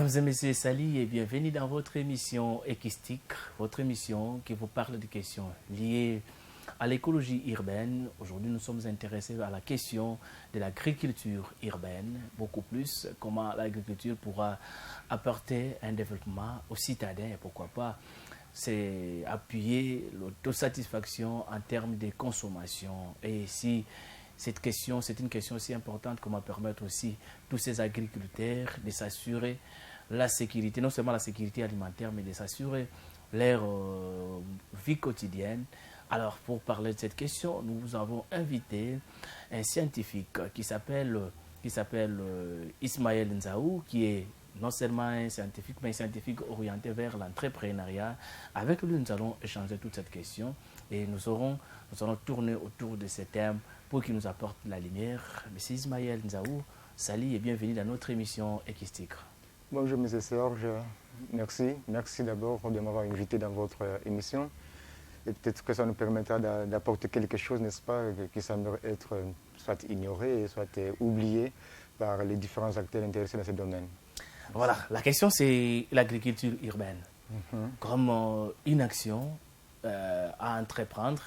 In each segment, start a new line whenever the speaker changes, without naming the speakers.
Mesdames et messieurs, salut et bienvenue dans votre émission Équistique, votre émission qui vous parle de questions liées à l'écologie urbaine. Aujourd'hui, nous sommes intéressés à la question de l'agriculture urbaine, beaucoup plus, comment l'agriculture pourra apporter un développement aux citadins et pourquoi pas c'est appuyer l'autosatisfaction en termes de consommation. Et si cette question, c'est une question aussi importante, comment permettre aussi tous ces agriculteurs de s'assurer la sécurité, non seulement la sécurité alimentaire, mais de s'assurer leur vie quotidienne. Alors, pour parler de cette question, nous avons invité un scientifique qui s'appelle Ismaël Nzaou, qui est non seulement un scientifique, mais un scientifique orienté vers l'entrepreneuriat. Avec lui, nous allons échanger toute cette question et nous allons tourner autour de ces thèmes pour qu'il nous apporte la lumière. Monsieur Ismaël Nzaou, salut et bienvenue dans notre émission Équistique.
Bonjour, M. Serge. Merci. Merci d'abord de m'avoir invité dans votre émission. Et peut-être que ça nous permettra d'apporter quelque chose, n'est-ce pas, qui semblerait être soit ignoré, soit oublié par les différents acteurs intéressés dans ce domaine.
Voilà, la question c'est l'agriculture urbaine. Comme une action à entreprendre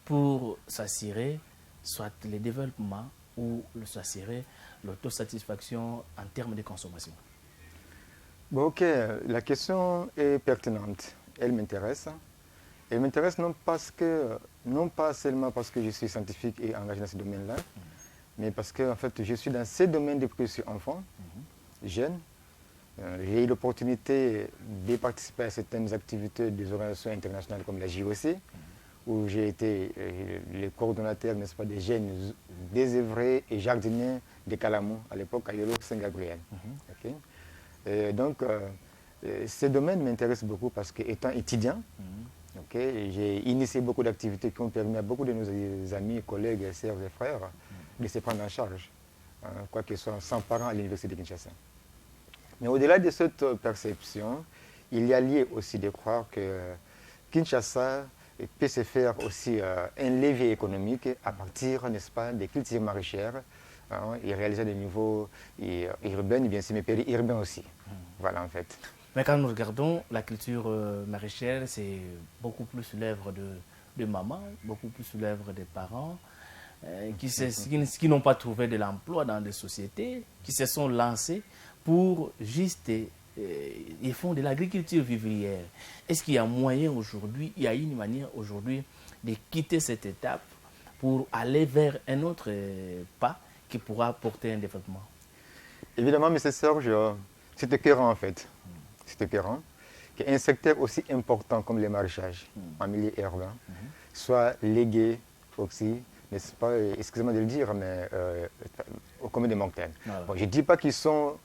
pour s'assurer soit le développement ou s'assurer l'autosatisfaction en termes de consommation.
Bon, ok, la question est pertinente. Elle m'intéresse. Elle m'intéresse non pas seulement parce que je suis scientifique et engagé dans ce domaine-là, mais parce que en fait, je suis dans ce domaine depuis que je suis enfant, jeune. J'ai eu l'opportunité de participer à certaines activités des organisations internationales comme la JOC, où j'ai été le coordonnateur, n'est-ce pas, des jeunes désœuvrés et jardiniers de Calamou, à l'époque à Yolo Saint-Gabriel. Okay. Donc, ce domaine m'intéresse beaucoup parce qu'étant étudiant, j'ai initié beaucoup d'activités qui ont permis à beaucoup de nos amis, collègues, sœurs et frères de se prendre en charge, quoi qu'ils soient sans parents à l'université de Kinshasa. Mais au-delà de cette perception, il y a lieu aussi de croire que Kinshasa peut se faire aussi un levier économique à partir, n'est-ce pas, des cultures maraîchères et réaliser des niveaux urbains, bien sûr, mais périurbains aussi. Voilà, en fait.
Mais quand nous regardons la culture maraîchère, c'est beaucoup plus l'œuvre de maman, beaucoup plus l'œuvre des parents, qui n'ont pas trouvé de l'emploi dans des sociétés, qui se sont lancés pour juste, ils font de l'agriculture vivrière. Est-ce qu'il y a moyen aujourd'hui, il y a une manière aujourd'hui de quitter cette étape pour aller vers un autre pas qui pourra apporter un développement?
Évidemment, M. Serge, c'est écœurant en fait. C'est écœurant qu'un secteur aussi important comme le maraîchage en milieu urbain soit légué aussi, n'est-ce pas, excusez-moi de le dire, mais au commun des mortels. Bon, je ne dis pas qu'ils sont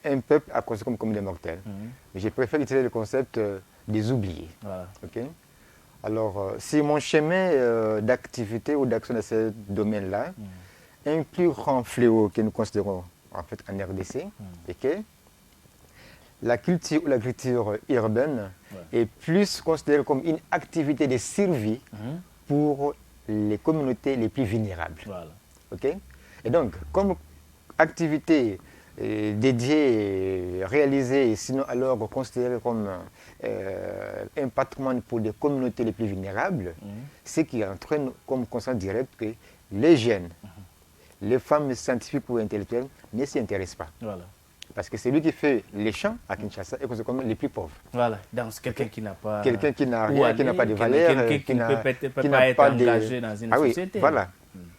un peuple à considérer comme commun des mortels, mais je préfère utiliser le concept des oubliés. Okay? Alors, si mon chemin d'activité ou d'action dans ce domaine-là, un plus grand fléau que nous considérons en fait en RDC, et que la culture ou l'agriculture urbaine est plus considérée comme une activité de survie pour les communautés les plus vulnérables. Okay? Et donc, comme activité dédiée, réalisée, sinon alors considérée comme un patrimoine pour les communautés les plus vulnérables, ce qui entraîne comme conséquence directe que les jeunes, les femmes scientifiques ou intellectuelles ne s'y intéressent pas. Parce que c'est lui qui fait les champs à Kinshasa et conséquemment les plus pauvres.
Voilà, donc c'est quelqu'un qui n'a pas...
Quelqu'un qui n'a rien, qui n'a pas de valeur,
qui ne peut pas être engagé dans une société.
Voilà,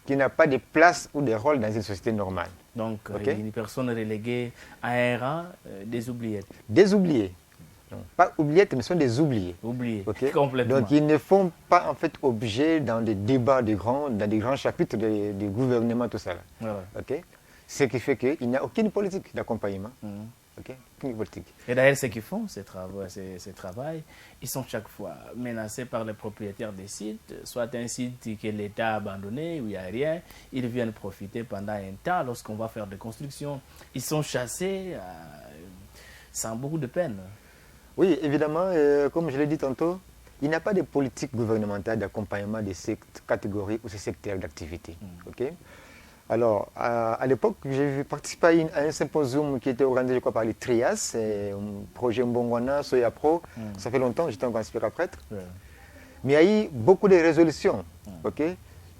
qui n'a pas de place ou de rôle dans une société normale.
Donc, une personne reléguée à un rang des oubliettes.
Des oubliés. Non, pas oubliettes, mais ce sont des oubliés.
Oubliés,
complètement. Donc, ils ne font pas en fait objet dans des débats dans des grands chapitres du gouvernement, tout ça. Ce qui fait qu'il n'y a aucune politique d'accompagnement. Aucune politique.
Et d'ailleurs, ceux qui font ce travail, ils sont chaque fois menacés par les propriétaires des sites, soit un site que l'État a abandonné, où il n'y a rien, ils viennent profiter pendant un temps, lorsqu'on va faire des constructions, ils sont chassés sans beaucoup de peine.
Oui, évidemment, comme je l'ai dit tantôt, il n'y a pas de politique gouvernementale d'accompagnement de cette catégorie ou ce secteur d'activité. Alors, à l'époque, j'ai participé à un symposium qui était organisé, je crois, par les Trias, c'est un projet Mbongwana, Soya Pro. Ça fait longtemps, j'étais encore inspiré prêtre. Mais il y a eu beaucoup de résolutions ok,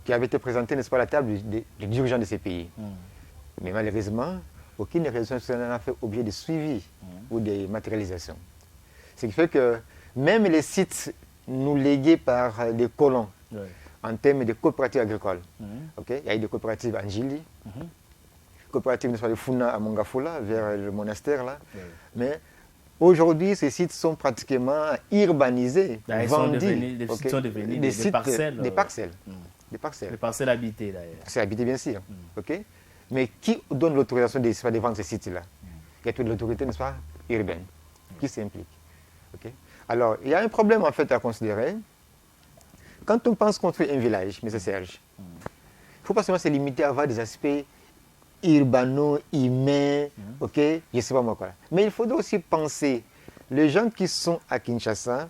qui avaient été présentées, n'est-ce pas, à la table des dirigeants de ces pays. Mais malheureusement, aucune résolution n'a fait objet de suivi ou de matérialisation. Ce qui fait que même les sites nous légués par les colons, en termes de coopératives agricoles. Okay? Il y a eu des coopératives en Gili, coopératives de Funa à Mongafula, vers le monastère là. Mais aujourd'hui, ces sites sont pratiquement urbanisés, vendus.
Les sites sont devenus des parcelles.
Des parcelles. Des
parcelles habitées d'ailleurs.
C'est habité bien sûr. Okay? Mais qui donne l'autorisation de vendre ces sites-là? Il y a toute l'autorité, n'est-ce pas, urbaine, qui s'implique. Okay? Alors, il y a un problème en fait à considérer. Quand on pense construire un village, M. Serge, il ne faut pas seulement se limiter à avoir des aspects urbano-humains, ok, je ne sais pas moi quoi. Mais il faudrait aussi penser, les gens qui sont à Kinshasa,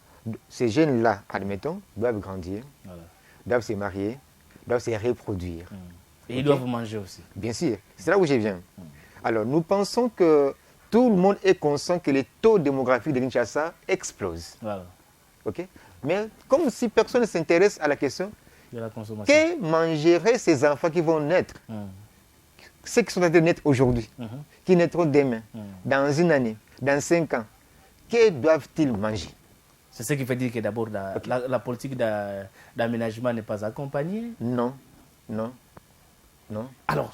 ces jeunes-là, admettons, doivent grandir, doivent se marier, doivent se reproduire.
Et ils doivent manger aussi.
Bien sûr, c'est là où je viens. Alors, nous pensons que tout le monde est conscient que les taux démographiques de Kinshasa explosent. Ok? Mais comme si personne ne s'intéresse à la question,
de la consommation.
Que mangeraient ces enfants qui vont naître, ceux qui sont en train de naître aujourd'hui, qui naîtront demain, dans une année, dans 5 ans, que doivent-ils manger?
C'est ce qui veut dire que d'abord la politique d'aménagement n'est pas accompagnée?
Non.
Alors,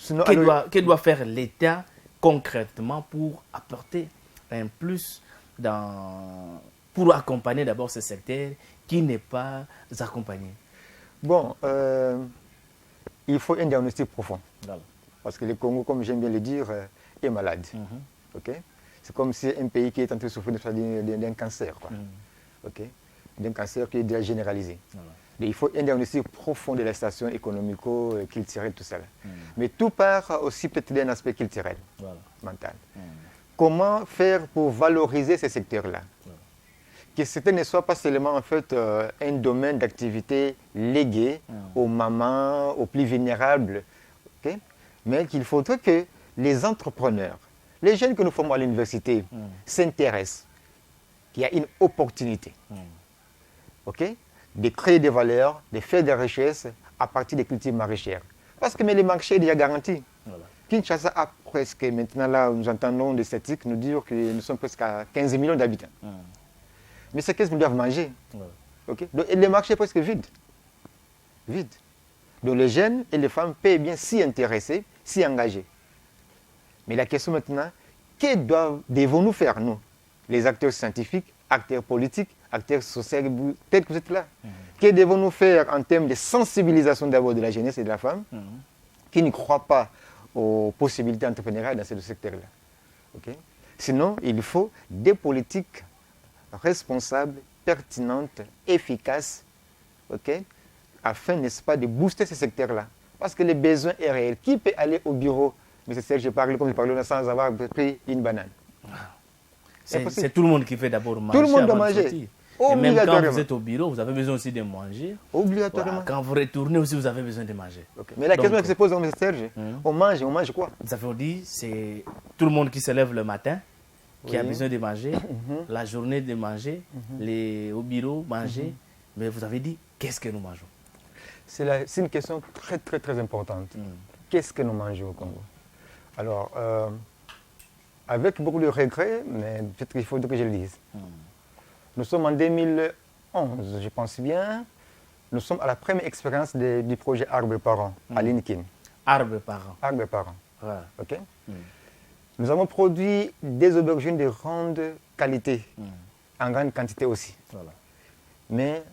que doit faire l'État concrètement pour apporter un plus pour accompagner d'abord ce secteur qui n'est pas accompagné?
Bon, il faut un diagnostic profond. Parce que le Congo, comme j'aime bien le dire, est malade. Okay? C'est comme si un pays qui est en train de souffrir d'un cancer. Okay? D'un cancer qui est déjà généralisé. Il faut un diagnostic profond de la situation économico-culturelle, tout ça. Mais tout part aussi peut-être d'un aspect culturel, mental. Comment faire pour valoriser ces secteurs-là? Que ce ne soit pas seulement en fait, un domaine d'activité légué aux mamans, aux plus vulnérables, okay? Mais qu'il faudrait que les entrepreneurs, les jeunes que nous formons à l'université s'intéressent, qu'il y a une opportunité okay? De créer des valeurs, de faire des richesses à partir des cultures maraîchères. Parce que mais le marché est déjà garanti. Kinshasa a presque, maintenant là, nous entendons des statistiques nous dire que nous sommes presque à 15 millions d'habitants. Mais ces 15 millions doivent manger. Okay? Donc, et le marché est presque vide. Donc les jeunes et les femmes peuvent bien s'y intéresser, s'y engager. Mais la question maintenant, que devons-nous faire, nous, les acteurs scientifiques, acteurs politiques, acteurs sociaux, peut-être que vous êtes là. Que devons-nous faire en termes de sensibilisation d'abord de la jeunesse et de la femme, qui ne croient pas aux possibilités entrepreneuriales dans ce secteur-là. Okay? Sinon, il faut des politiques responsables, pertinentes, efficaces, okay? Afin, n'est-ce pas, de booster ce secteur-là. Parce que le besoin est réel. Qui peut aller au bureau, M. Serge, je parle comme je parle sans avoir pris une banane?
C'est tout le monde qui fait d'abord manger.
Tout le monde doit manger.
Et même quand vous êtes au bureau, vous avez besoin aussi de manger.
Obligatoirement.
Quand vous retournez aussi, vous avez besoin de manger.
Okay. Mais la question qui se pose, M. Serge, on mange quoi?
Ça veut dire c'est tout le monde qui se lève le matin, qui a besoin de manger, la journée de manger, au bureau, manger. Mais vous avez dit, qu'est-ce que nous mangeons?
C'est une question très, très, très importante. Qu'est-ce que nous mangeons au Congo? Alors, avec beaucoup de regrets, mais peut-être qu'il faut que je le dise. Nous sommes en 2011, je pense bien. Nous sommes à la première expérience du projet Arbre par an à l'INKIN.
Arbre par an.
Arbre par an. Okay? Nous avons produit des aubergines de grande qualité, en grande quantité aussi. Mais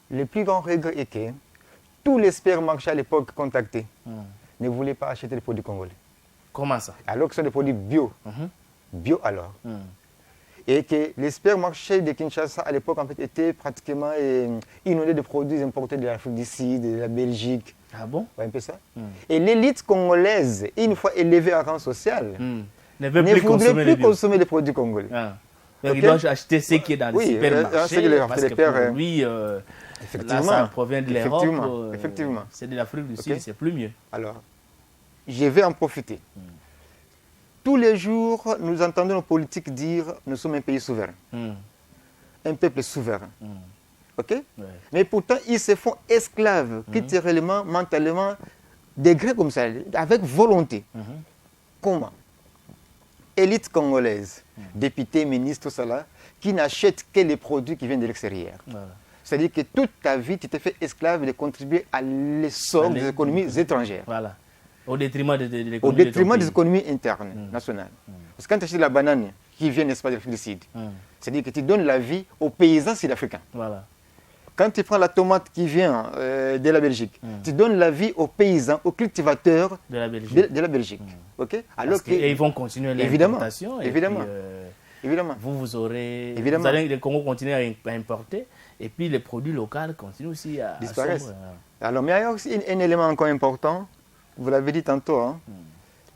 le plus grand regret est que tous les supermarchés à l'époque contactés ne voulaient pas acheter des produits congolais.
Comment ça?
Alors que ce sont des produits bio. Bio alors. Et que les supermarchés de Kinshasa à l'époque en fait étaient pratiquement inondés de produits importés de l'Afrique du Sud, de la Belgique.
Ah bon?
Ouais, un peu ça. Et l'élite congolaise, une fois élevée à rang social,
ne voudrait plus
consommer des produits congolais.
Donc il doit acheter ce qui est dans les supermarchés, parce que pour lui, là ça provient de l'Europe,
effectivement.
C'est de l'Afrique du Sud, c'est plus mieux.
Alors, je vais en profiter. Tous les jours, nous entendons nos politiques dire nous sommes un pays souverain, un peuple souverain. Ok?
Ouais.
Mais pourtant, ils se font esclaves, culturellement, mentalement, des Grecs comme ça, avec volonté. Comment? Élite congolaise, députés, ministres, tout ça là, qui n'achètent que les produits qui viennent de l'extérieur.
Voilà.
C'est-à-dire que toute ta vie, tu t'es fait esclave de contribuer à l'essor des économies étrangères.
Voilà. Au détriment de l'économie.
Au détriment
de
des
ton
économies internes, nationales. Parce que quand tu achètes la banane qui vient, n'est-ce pas, de l'Afrique du Sud,
pays.
c'est-à-dire que tu donnes la vie aux paysans sud-africains.
Voilà.
Quand tu prends la tomate qui vient de la Belgique, tu donnes la vie aux paysans, aux cultivateurs
De la Belgique.
de la Belgique. Ok?
Parce que, et ils vont continuer
Évidemment,
l'importation. et
évidemment.
puis,
Évidemment.
vous aurez.
Évidemment.
Vous allez le Congo continuer à importer. Et puis les produits locaux continuent aussi à
Disparaissent.
sombrer.
Alors, mais il y a aussi un élément encore important. Vous l'avez dit tantôt, hein.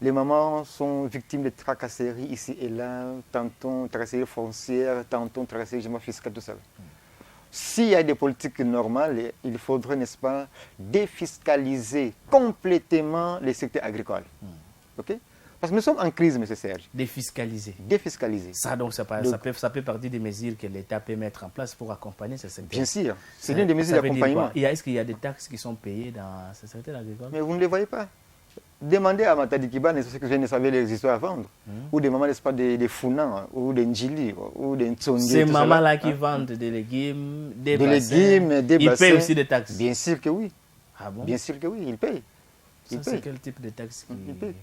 Les mamans sont victimes de tracasseries ici et là, tantôt tracasseries foncières, tantôt tracasseries fiscales, tout ça. S'il y a des politiques normales, il faudrait, n'est-ce pas, défiscaliser complètement les secteurs agricoles. Ok? Parce que nous sommes en crise, M. Serge.
Défiscaliser.
Défiscaliser.
Ça, donc, ça peut faire partie des mesures que l'État peut mettre en place pour accompagner ce secteur.
Bien sûr, c'est l'une des mesures d'accompagnement.
Est-ce qu'il y a des taxes qui sont payées dans ce secteur agricole?
Mais vous ne les voyez pas. Demandez à Matadi Kiba, ce que je ne savais les histoires à vendre. Ou des mamans, n'est-ce pas, des Founans, ou des Njili, ou des Ntsongi.
Ces mamans-là qui vendent des légumes, des
légumes, des
ils
bassins.
payent aussi des taxes.
Bien sûr que oui.
Ah bon?
Bien sûr que oui, ils payent.
Ça, c'est quel type de taxes
Ils payent.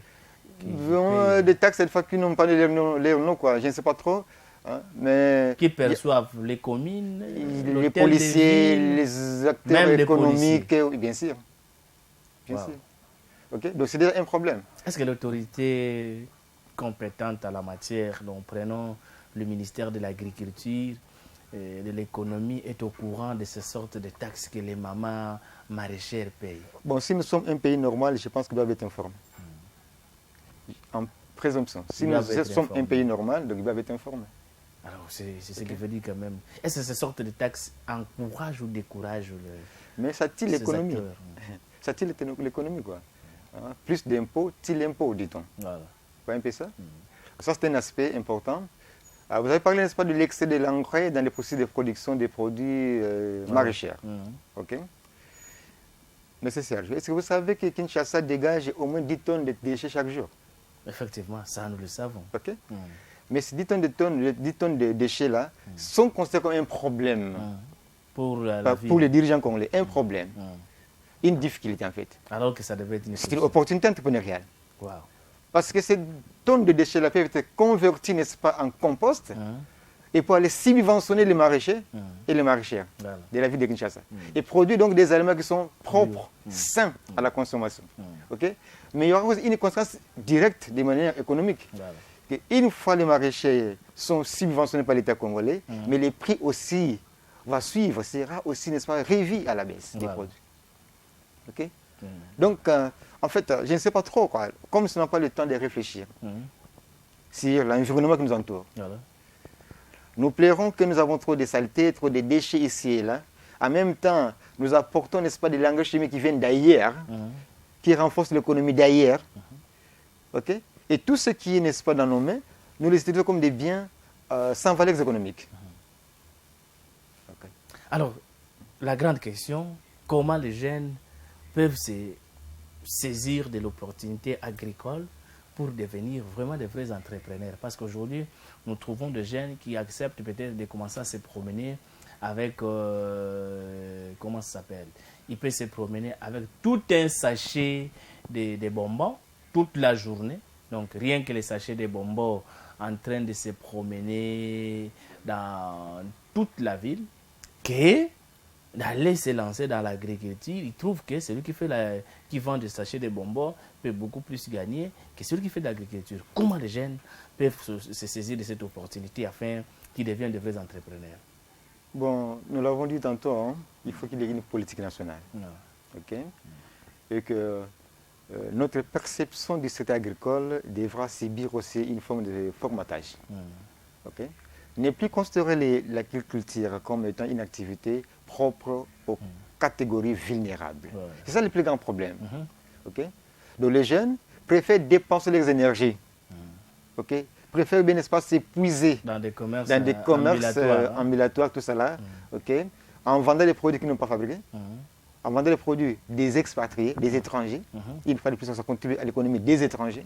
qui
Des taxes, cette fois, qui n'ont pas leur nom, quoi. Je ne sais pas trop. Hein, mais
qui perçoivent les communes,
les policiers, les acteurs
même
économiques, oui, bien sûr. Bien
Wow.
sûr. Ok? Donc c'est déjà un problème.
Est-ce que l'autorité compétente à la matière, dont prenons le ministère de l'Agriculture et de l'Économie, est au courant de ces sortes de taxes que les mamans maraîchères payent?
Bon, si nous sommes un pays normal, je pense qu'ils doivent être informés. En présomption. Si nous sommes un pays normal, donc ils doivent être informés.
Alors, c'est ce qui veut dire quand même. Est-ce que ces sortes de taxes encouragent ou découragent
Mais ça tire l'économie.
acteurs?
Ça tire l'économie, quoi. Hein? Plus d'impôts, tire l'impôt, dit-on.
Voilà.
Vous voyez un peu ça? Ça, c'est un aspect important. Vous avez parlé, n'est-ce pas, de l'excès de l'engrais dans les processus de production des produits maraîchers. Ok? Monsieur Serge, est-ce que vous savez que Kinshasa dégage au moins 10 tonnes de déchets chaque jour?
Effectivement, ça nous le savons.
Ok? Mais ces 10 tonnes de déchets là sont considérés comme un problème
Pour
pour les dirigeants congolais. Un problème. Une difficulté en fait.
Alors que ça devait être une
C'est une opportunité entrepreneuriale.
Wow.
Parce que ces tonnes de déchets là peuvent être converties, n'est-ce pas, en compost et pour aller subventionner les maraîchers et les maraîchères
Voilà.
de la ville de Kinshasa. Et produire donc des aliments qui sont propres, sains à la consommation. Ok? Mais il y aura aussi une conséquence directe de manière économique.
Voilà.
Une fois les maraîchers sont subventionnés par l'État congolais, mais les prix aussi vont suivre, sera aussi, n'est-ce pas, revu à la baisse des produits. Ok? Donc, en fait, je ne sais pas trop, quoi. Comme ce n'a pas le temps de réfléchir sur l'environnement qui nous entoure.
Voilà.
Nous plairons que nous avons trop de saletés, trop de déchets ici et là. En même temps, nous apportons, n'est-ce pas, des engrais chimiques qui viennent d'ailleurs, qui renforcent l'économie d'ailleurs. Ok? Et tout ce qui est, n'est-ce pas, dans nos mains, nous les utilisons comme des biens sans valeur économique. Okay.
Alors, la grande question, comment les jeunes peuvent se saisir de l'opportunité agricole pour devenir vraiment des vrais entrepreneurs? Parce qu'aujourd'hui, nous trouvons des jeunes qui acceptent peut-être de commencer à se promener avec, comment ça s'appelle? Il peut se promener avec tout un sachet de bonbons toute la journée. Donc, rien que les sachets de bonbons en train de se promener dans toute la ville, que d'aller se lancer dans l'agriculture, il trouve que celui qui vend des sachets de bonbons peut beaucoup plus gagner que celui qui fait de l'agriculture. Comment les jeunes peuvent se saisir de cette opportunité afin qu'ils deviennent de vrais entrepreneurs?
Bon, nous l'avons dit tantôt, hein, il faut qu'il y ait une politique nationale. Ok? Et que notre perception du secteur agricole devra subir aussi une forme de formatage. Okay? Ne plus considérer l'agriculture comme étant une activité propre aux catégories vulnérables. C'est ça le plus grand problème. Okay? Donc les jeunes préfèrent dépenser leurs énergies. Ok, préfèrent bien, n'est-ce pas, s'épuiser
dans des commerces,
ambulatoires, tout ça là, ok, en vendant des produits qu'ils n'ont pas fabriqués, en vendant des produits des expatriés, des étrangers, une fois de plus, ça contribue à l'économie des étrangers,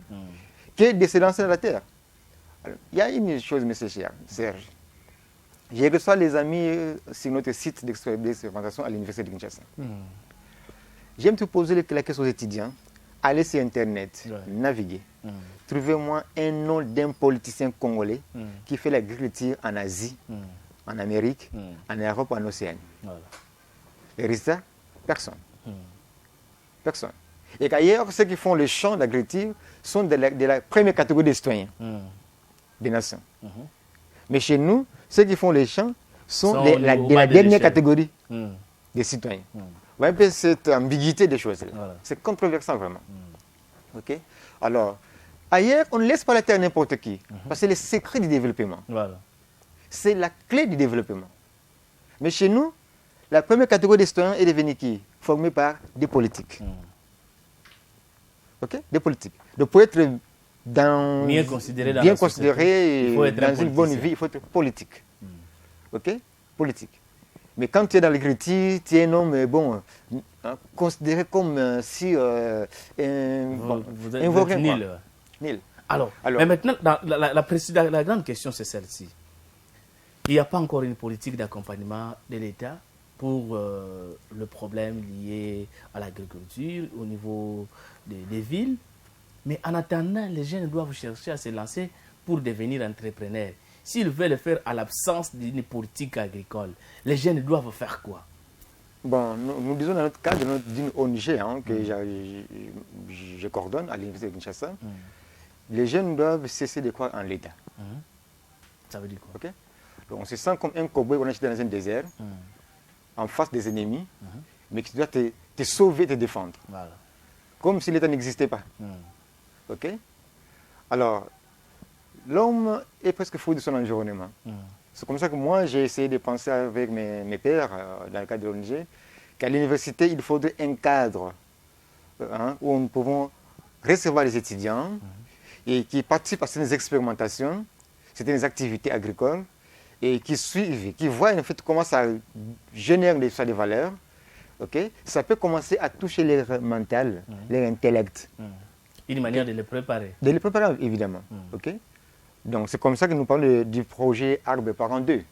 que de se lancer dans la terre. Alors, il y a une chose, M. Serge. J'ai reçu les amis sur notre site d'expérimentation à l'Université de Kinshasa. J'aime te poser la question aux étudiants. Allez sur Internet, naviguer. Trouvez-moi un nom d'un politicien congolais qui fait l'agriculture en Asie, en Amérique, en Europe, en Océanie. Voilà. Les résultats, personne. Personne. Et qu'ailleurs, ceux qui font le champ d'agriculture sont de la première catégorie des citoyens des nations. Mais chez nous, ceux qui font les champs sont de la dernière catégorie des citoyens. Vous voyez un peu cette ambiguïté des choses. Voilà. C'est controversant vraiment. Ok. Alors, ailleurs, on ne laisse pas la terre à n'importe qui. Parce que c'est le secret du développement. Voilà. C'est la clé du développement. Mais chez nous, la première catégorie des citoyens est devenue qui? Formée par des politiques. Ok. Des politiques. Donc, pour être bien considéré dans une bonne vie, il faut être politique. Ok. Politique. Mais quand tu es dans l'agriculture, tu es un homme considéré comme si
vous êtes nul. Alors, mais maintenant, la grande question, c'est celle-ci. Il n'y a pas encore une politique d'accompagnement de l'État pour le problème lié à l'agriculture au niveau des villes. Mais en attendant, les jeunes doivent chercher à se lancer pour devenir entrepreneurs. S'ils veulent le faire à l'absence d'une politique agricole, les jeunes doivent faire quoi?
Bon, nous disons dans notre cadre d'une ONG que je coordonne à l'Université de Kinshasa, les jeunes doivent cesser de croire en l'État.
Ça veut dire quoi?
Okay? Donc on se sent comme un cow-boy on est dans un désert, en face des ennemis, mais qui doit te sauver, te défendre. Voilà. Comme si l'État n'existait pas. Ok? Alors, l'homme est presque fou de son environnement. C'est comme ça que moi, j'ai essayé de penser avec mes pairs, dans le cadre de l'ONG, qu'à l'université, il faudrait un cadre où nous pouvons recevoir les étudiants et qui participent à certaines expérimentations, certaines activités agricoles, et qui suivent, qui voient en fait comment ça génère des valeurs. Okay? Ça peut commencer à toucher leur mental, leur intellect.
Une manière de les préparer.
De les préparer, évidemment. Okay? Donc c'est comme ça que nous parlons du projet Arbre Parent 2.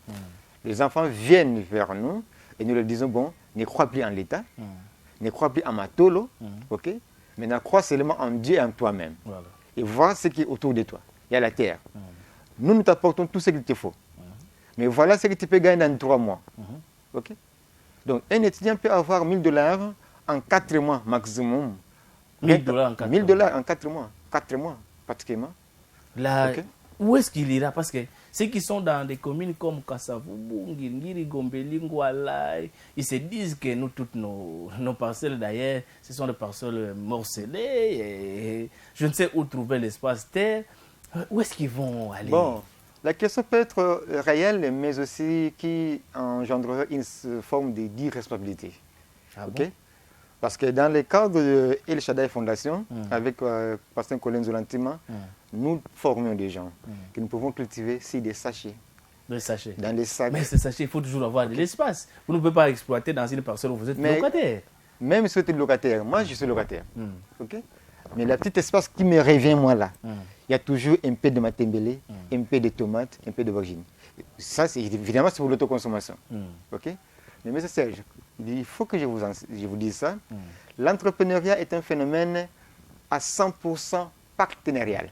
Les enfants viennent vers nous et nous leur disons, bon, ne crois plus en l'État, ne crois plus en Matolo, okay? Mais ne crois seulement en Dieu et en toi-même. Voilà. Et voir ce qui est autour de toi. Il y a la terre. Nous t'apportons tout ce qu'il te faut. Mais voilà ce que tu peux gagner dans 3 mois. Okay? Donc un étudiant peut avoir $1000 en 4 mois maximum.
$1000 en 4 mois.
$1000 en 4 mois. 4 mois, pratiquement.
Là, okay? Où est-ce qu'il ira? Parce que ceux qui sont dans des communes comme Kasavubu, Ngiri, Gombeli, Ngouala, ils se disent que nous, toutes nos parcelles d'ailleurs, ce sont des parcelles morcelées. Et je ne sais où trouver l'espace terre. Où est-ce qu'ils vont aller?
Bon, la question peut être réelle, mais aussi qui engendrera une forme d'irresponsabilité.
Ah
okay? Bon? Parce que dans le cadre de El Shaddai Fondation, avec Pasteur Colin Zolantima, nous formons des gens que nous pouvons cultiver sur des sachets.
Des sachets.
Dans les sacs.
Mais ces sachets, il faut toujours avoir de l'espace. Vous ne pouvez pas exploiter dans une parcelle où vous êtes locataire.
Même si vous êtes locataire, moi je suis locataire. Okay? Mais la petite espace qui me revient, moi là, il y a toujours un peu de matembele, un peu de tomates, un peu d'aubergine. Ça, évidemment, c'est pour l'autoconsommation. Okay? Mais M. Serge, il faut que je vous dise ça. L'entrepreneuriat est un phénomène à 100% partenarial.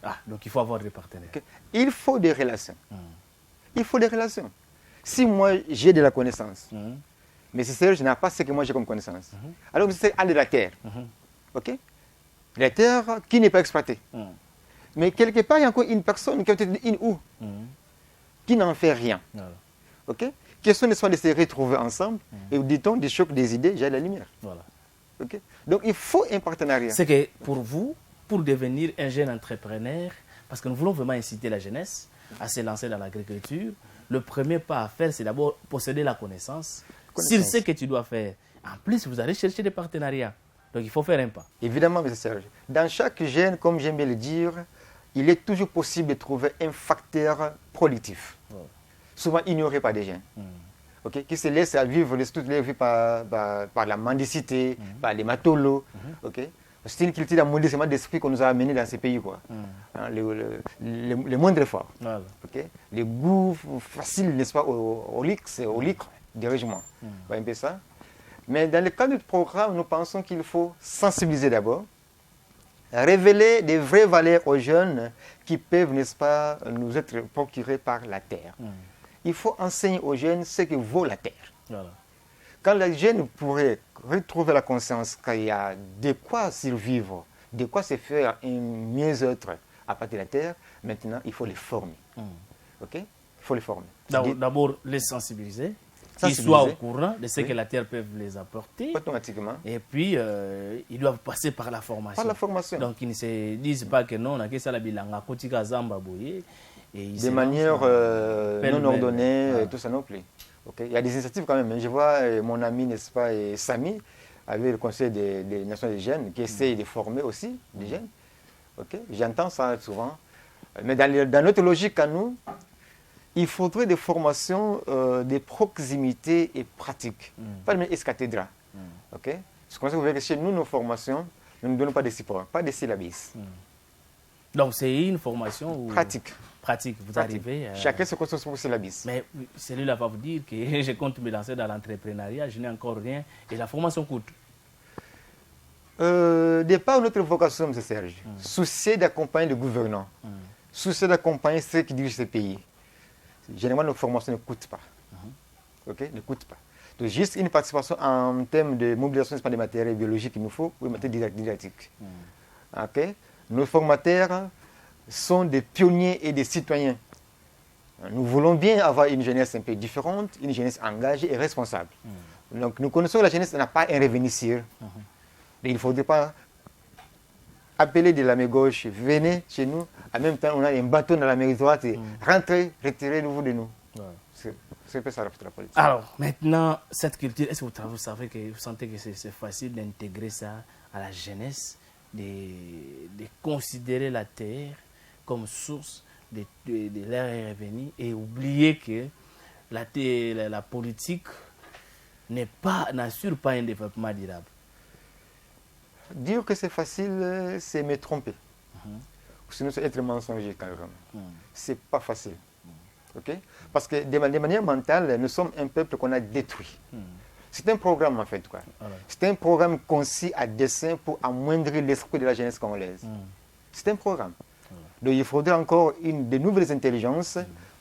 Ah, donc il faut avoir des partenaires.
Okay? Il faut des relations. Il faut des relations. Si moi, j'ai de la connaissance, mais si Serge n'a pas ce que moi j'ai comme connaissance, alors c'est aller de la terre. Okay? La terre qui n'est pas exploitée. Mais quelque part, il y a encore une personne qui a peut-être qui n'en fait rien. Okay? Question n'est pas de se retrouver ensemble et dit-on des chocs des idées, j'ai la lumière. Voilà. Okay? Donc il faut un partenariat.
C'est que pour vous, pour devenir un jeune entrepreneur, parce que nous voulons vraiment inciter la jeunesse à se lancer dans l'agriculture, le premier pas à faire, c'est d'abord posséder la connaissance. S'il sait que tu dois faire, en plus, vous allez chercher des partenariats. Donc il faut faire un pas.
Évidemment, M. Serge. Dans chaque gène, comme j'aime bien le dire, il est toujours possible de trouver un facteur productif, souvent ignoré par des gènes, qui se laisse vivre, toutes les vies par la mendicité, par l'hématolo. C'est une culture d'amolissement d'esprit qu'on nous a amené dans ces pays, hein, les moindres efforts. Voilà. Les goûts faciles, n'est-ce pas, au liqure, dirigement. Un peu ça. Mais dans le cadre du programme, nous pensons qu'il faut sensibiliser d'abord, révéler des vraies valeurs aux jeunes qui peuvent, n'est-ce pas, nous être procurées par la terre. Il faut enseigner aux jeunes ce que vaut la terre. Voilà. Quand les jeunes pourraient retrouver la conscience qu'il y a de quoi survivre, de quoi se faire un mieux-être à partir de la terre, maintenant, il faut les former. Il faut les former.
D'abord, les sensibiliser. Qu'ils soient au courant de ce que la terre peut les apporter.
Automatiquement.
Et puis, ils doivent passer par la formation.
Par la formation.
Donc, ils ne se disent pas que non, on a que ça la bilanga, kotika zamba boye.
De manière non ordonnée, tout ça non plus. Il y a des initiatives quand même. Je vois mon ami, n'est-ce pas, Samy, avec le Conseil des Nations des Jeunes, qui essaye de former aussi des jeunes. J'entends ça souvent. Mais dans notre logique à nous, il faudrait des formations de proximité et pratiques, pas de même escathédra. C'est comme ça que vous verrez que chez nous, nos formations, nous ne donnons pas de support, pas de syllabus.
Donc c'est une formation
pratique.
Vous arrivez.
Chacun se construit son syllabus.
Mais celui-là va vous dire que je compte me lancer dans l'entrepreneuriat, je n'ai encore rien et la formation coûte.
Départ notre vocation, M. Serge, soucier d'accompagner le gouvernant, soucier d'accompagner ceux qui dirigent ce pays. Généralement, nos formations ne coûtent pas. Ne coûtent pas. Donc, juste une participation en termes de mobilisation des matériels biologiques qu'il nous faut pour les matériels didactiques. Nos formateurs sont des pionniers et des citoyens. Nous voulons bien avoir une jeunesse un peu différente, une jeunesse engagée et responsable. Donc, nous connaissons que la jeunesse n'a pas un revenu sûr. Il ne faudrait pas appeler de la main gauche, venez chez nous, en même temps on a un bâton dans la main droite, et rentrez, retirez-vous de nous. C'est un peu ça la politique.
Alors, maintenant, cette culture, est-ce que vous savez que vous sentez que c'est facile d'intégrer ça à la jeunesse, de considérer la terre comme source de leur revenu et oublier que la politique n'assure pas un développement durable?
Dire que c'est facile, c'est me tromper. Sinon, c'est être mensonger quand même. C'est pas facile. Parce que de manière mentale, nous sommes un peuple qu'on a détruit. C'est un programme en fait. C'est un programme conçu à dessein pour amoindrir l'esprit de la jeunesse congolaise. C'est un programme. Donc il faudrait encore de nouvelles intelligences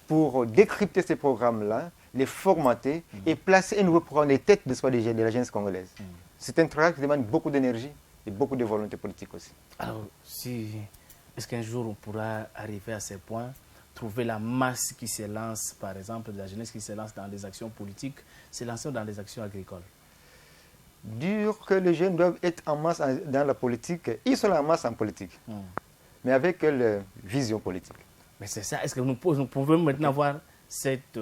pour décrypter ces programmes-là, les formater et placer un nouveau programme dans les têtes de la jeunesse congolaise. C'est un travail qui demande beaucoup d'énergie et beaucoup de volonté politique aussi.
Alors, est-ce qu'un jour on pourra arriver à ce point, trouver la masse qui se lance, par exemple, de la jeunesse qui se lance dans les actions politiques, se lancer dans les actions agricoles?
Dire que les jeunes doivent être en masse dans la politique, ils sont en masse en politique, mais avec quelle vision politique?
Mais c'est ça, est-ce que nous pouvons maintenant voir cette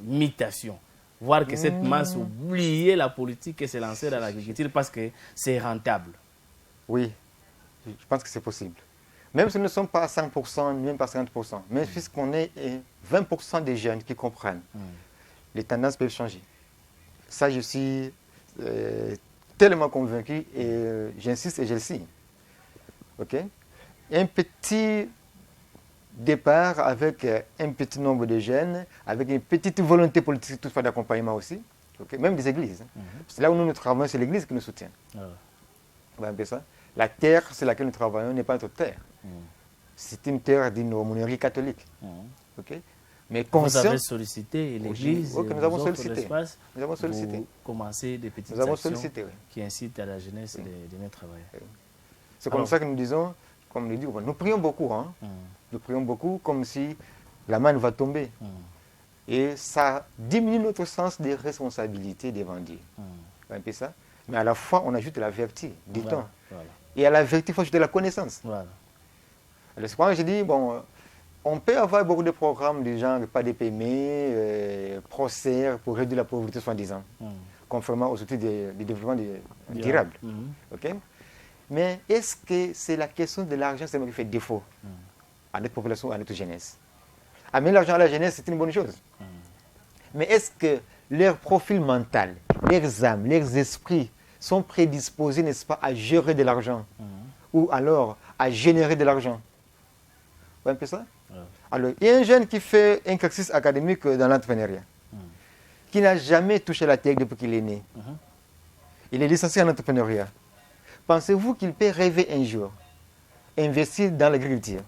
mutation, voir que cette masse oublier la politique et se lancer dans l'agriculture parce que c'est rentable?
Oui, je pense que c'est possible. Même si nous ne sommes pas à 100%, même pas à 50%, mais puisqu'on est 20% des jeunes qui comprennent, les tendances peuvent changer. Ça, je suis tellement convaincu et j'insiste et je le signe. Un petit départ avec un petit nombre de jeunes, avec une petite volonté politique toutefois d'accompagnement aussi, même des églises. C'est là où nous travaillons, c'est l'église qui nous soutient. Ça. La terre sur laquelle nous travaillons n'est pas notre terre. C'est une terre d'une aumônerie catholique. Mais
vous avez sollicité l'église,
nous avons sollicité.
Nous avons sollicité. Pour commencer des petites actions qui incitent à la jeunesse de venir travailler.
C'est comme ça que nous disons, comme nous disons, nous prions beaucoup. Nous prions beaucoup comme si la main va tomber. Et ça diminue notre sens de responsabilité devant Dieu. Un peu ça. Mais à la fois, on ajoute la vertu du temps. Et à la vertu, il faut ajouter la connaissance. Alors, c'est pourquoi je dis, bon, on peut avoir beaucoup de programmes du genre, pas de PME, Procer, pour réduire la pauvreté, soi-disant, conformément aux outils de développement durable. Mais est-ce que c'est la question de l'argent seulement qui fait défaut à notre population, à notre jeunesse? Amener l'argent à la jeunesse, c'est une bonne chose. Mais est-ce que leur profil mental, leurs âmes, leurs esprits sont prédisposés, n'est-ce pas, à gérer de l'argent ou alors à générer de l'argent? Vous voyez un peu ça? Alors, il y a un jeune qui fait un cursus académique dans l'entrepreneuriat, qui n'a jamais touché la terre depuis qu'il est né. Il est licencié en entrepreneuriat. Pensez-vous qu'il peut rêver un jour, investir dans l'agriculture?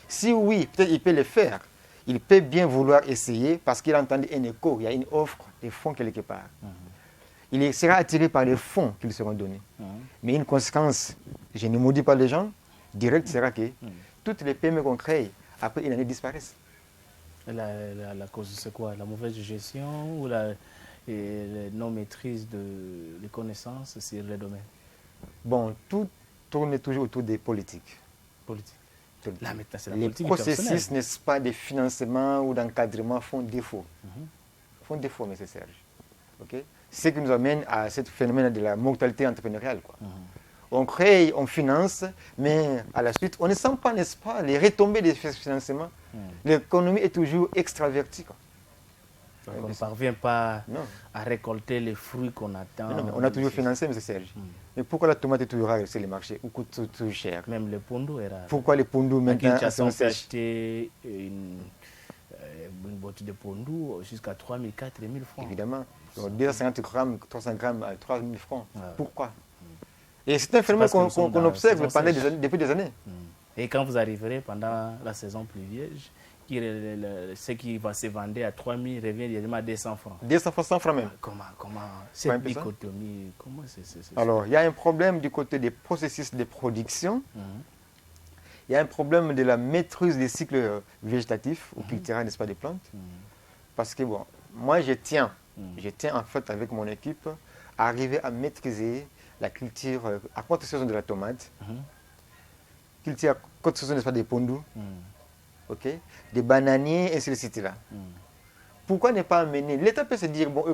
Si oui, peut-être il peut le faire. Il peut bien vouloir essayer parce qu'il a entendu un écho, il y a une offre de fonds quelque part. Il sera attiré par les fonds qui lui seront donnés. Mais une conséquence, je ne maudis pas les gens, directe sera que toutes les PME qu'on crée, après une année disparaissent.
La cause, c'est quoi? La mauvaise gestion ou la non-maîtrise des connaissances sur les domaines?
Bon, tout tourne toujours autour des politiques.
Politique. Là, maintenant, c'est la
Les
politique
processus, n'est-ce pas, de financement ou d'encadrement font défaut. Font défaut, M. Serge. Okay? Ce qui nous amène à ce phénomène de la mortalité entrepreneuriale. Quoi. On crée, on finance, mais à la suite, on ne sent pas, n'est-ce pas, les retombées des financements. L'économie est toujours extravertie. Quoi.
Donc, on ne parvient pas à récolter les fruits qu'on attend.
Non, mais on a toujours financé, M. Serge. Mais pourquoi la tomate est toujours rare sur les marchés ou coûte toujours cher?
Même le pondo est rare.
Pourquoi les pondos maintenant
on peut acheter une boîte de pondo jusqu'à 3 000, 4 000 francs.
Évidemment. Donc 250 grammes, 300 grammes à 3 000 francs. Pourquoi? Et c'est un phénomène qu'on observe depuis des années.
Et quand vous arriverez pendant la saison pluvieuse, ce qui va se vendre à 3 000 revient directement à 200 francs. 200 francs,
100 francs même.
Comment cette dichotomie, comment c'est
Alors, il y a un problème du côté des processus de production. Il y a un problème de la maîtrise des cycles végétatifs ou culturels, n'est-ce pas, des plantes. Parce que, bon, moi, je tiens en fait avec mon équipe à arriver à maîtriser la culture à courte saison de la tomate, culture à courte saison, n'est-ce pas, des pondous, des bananiers, ainsi de suite là. Pourquoi ne pas amener? L'État peut se dire, bon,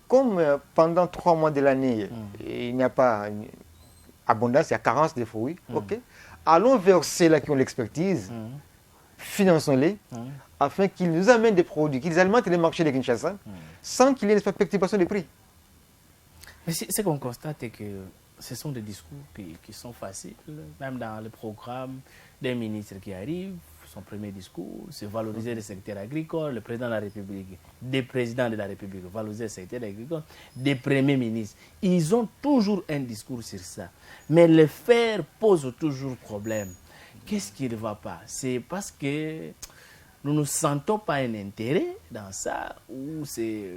comme pendant 3 mois de l'année, il n'y a pas abondance, il y a carence de fruits, allons vers ceux-là qui ont l'expertise, finançons-les, afin qu'ils nous amènent des produits, qu'ils alimentent les marchés de Kinshasa, sans qu'il y ait une perturbation des prix.
Mais ce qu'on constate est que ce sont des discours qui sont faciles, même dans le programme des ministres qui arrivent. Son premier discours, c'est valoriser le secteur agricole, le président de la République, des présidents de la République, valoriser le secteur agricole, des premiers ministres. Ils ont toujours un discours sur ça. Mais le faire pose toujours problème. Qu'est-ce qui ne va pas? C'est parce que nous ne sentons pas un intérêt dans ça ou c'est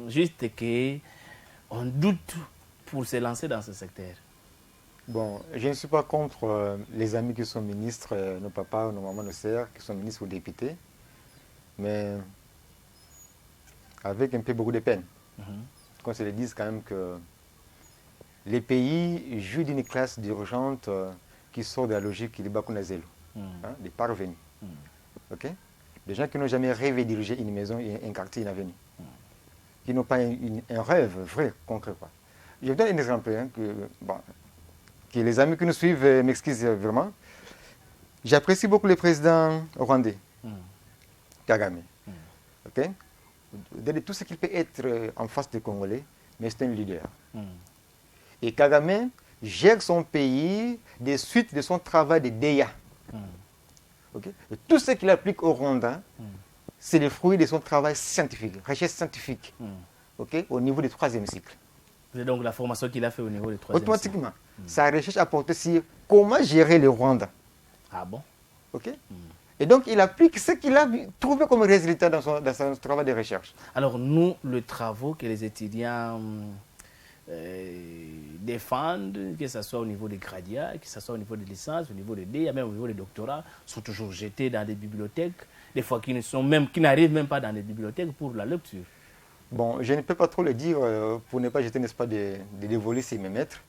juste qu'on doute pour se lancer dans ce secteur?
Bon, je ne suis pas contre les amis qui sont ministres, nos papas, nos mamans, nos sœurs, qui sont ministres ou députés, mais avec un peu beaucoup de peine. Qu'on se le dise quand même que les pays jouent d'une classe dirigeante qui sort de la logique du Bakunazelo, des parvenus. Des gens qui n'ont jamais rêvé de diriger une maison, un quartier, une avenue. Qui n'ont pas un rêve vrai, concret. Quoi. Je vous donne un exemple que les amis qui nous suivent m'excusent vraiment. J'apprécie beaucoup le président rwandais, Kagame. De tout ce qu'il peut être en face des Congolais, mais c'est un leader. Et Kagame gère son pays des suites de son travail de DEA. Et tout ce qu'il applique au Rwanda, c'est le fruit de son travail scientifique, recherche scientifique, au niveau du 3e cycle.
C'est donc la formation qu'il a fait au niveau du 3e cycle.
Automatiquement. Sa recherche a porté sur comment gérer le Rwanda.
Ah bon?
Et donc, il applique ce qu'il a trouvé comme résultat dans son travail de recherche.
Alors, nous, le travail que les étudiants défendent, que ce soit au niveau des gradiats, que ce soit au niveau des licences, au niveau des DEA, même au niveau des doctorats, sont toujours jetés dans des bibliothèques, des fois qui n'arrivent même pas dans les bibliothèques pour la lecture.
Bon, je ne peux pas trop le dire pour ne pas jeter, n'est-ce pas, des dévolus sur mes maîtres.